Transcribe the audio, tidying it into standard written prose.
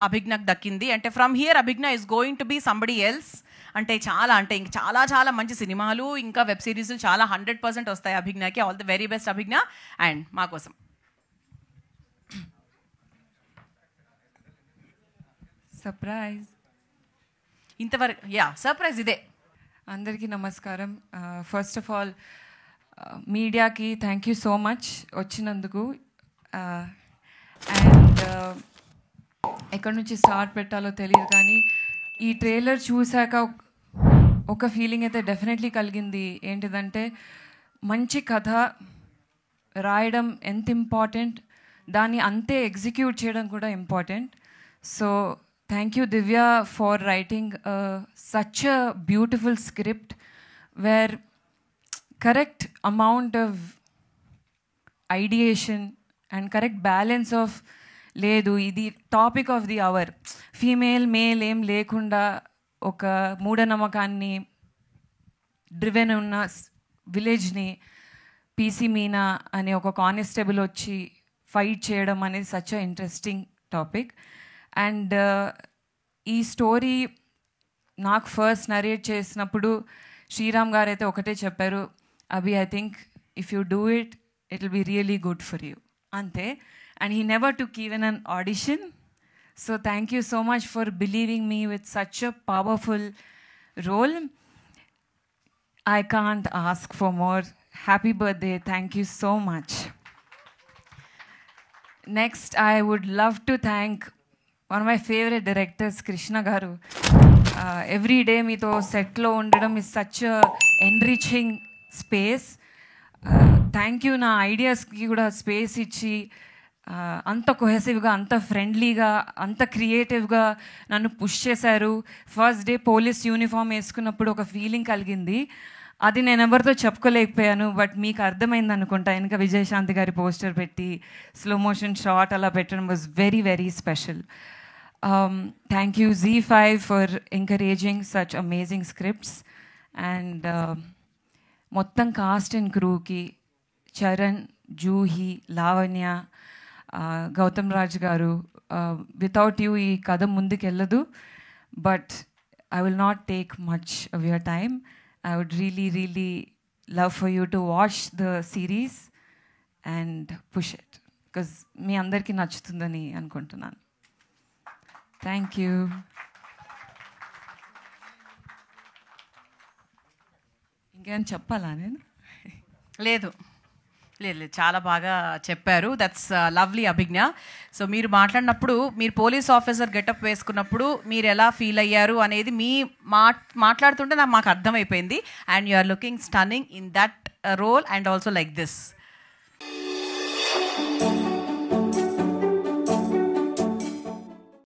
అభిజ్ఞకు దక్కింది. అంటే from here Abhigna is going to be somebody else. అంటే ఇంక చాలా చాలా మంచి సినిమాలు ఇంకా వెబ్ సిరీస్లు చాలా 100% వస్తాయి అభిజ్ఞకి. All the very best Abhigna. And మా కోసం సర్ప్రైజ్ ఇంతవరకు సర్ప్రైజ్ ఇదే. అందరికీ నమస్కారం. ఫస్ట్ ఆఫ్ ఆల్ మీడియాకి థ్యాంక్ యూ సో మచ్ వచ్చినందుకు. అండ్ ఎక్కడి నుంచి స్టార్ట్ పెట్టాలో తెలియదు, కానీ ఈ ట్రైలర్ చూశాక ఒక ఫీలింగ్ అయితే డెఫినెట్లీ కలిగింది. ఏంటిదంటే మంచి కథ రాయడం ఎంత ఇంపార్టెంట్, దాన్ని అంతే ఎగ్జిక్యూట్ చేయడం కూడా important. So thank you Divya for writing such a beautiful script where correct amount of ideation and correct balance of ledu idi topic of the hour female male em lekunda oka mooda namakanni driven unna village ni PC Meena ane oka constable వచ్చి fight చేయడం అనేది such a interesting topic. And ఈ story నాకు first narrate చేసినప్పుడు శ్రీరామ్ గారు అయితే ఒకటే చెప్పారు, Abhi I think if you do it will be really good for you, అంతే. And he never took even an audition. So thank you so much for believing me with such a powerful role. I can't ask for more. Happy birthday. Thank you so much. Next I would love to thank one of my favorite directors, Krishna garu. Every day meeto set lo undadam is such a enriching space. Thank you na ideas ki kuda space ichi anta cohesive ga, anta friendly ga, anta creative ga nannu push chesaru. First day police uniform eskunnappudu oka feeling kalgindi. అది నేను ఎవరితో చెప్పుకోలేకపోయాను, but మీకు అర్థమైంది అనుకుంటా. ఇంకా విజయశాంతి గారి poster పెట్టి slow motion shot అలా పెట్టడం was very very special. Thank you ZEE5 for encouraging such amazing scripts. And మొత్తం కాస్ట్ అండ్ క్రూకి చరణ్, జూహి, లావణ్య, గౌతమ్ రాజ్ గారు, వితౌట్ యూ ఈ కథ ముందుకెళ్ళదు. But I will not take much of your time. I would really, really love for you to watch the series and push it, because మీ అందరికీ నచ్చుతుందని అనుకుంటున్నాను. Thank you. ఇంకేమైనా చెప్పాలా నేను? లేదు లేదు లేదు, చాలా బాగా చెప్పారు. That's lovely అభిజ్ఞ. సో మీరు మాట్లాడినప్పుడు, మీరు పోలీస్ ఆఫీసర్ గెటప్ వేసుకున్నప్పుడు మీరు ఎలా ఫీల్ అయ్యారు అనేది మీ మాట్లాడుతుంటే మాకు అర్థమైపోయింది. And you are looking stunning in that role and also like this.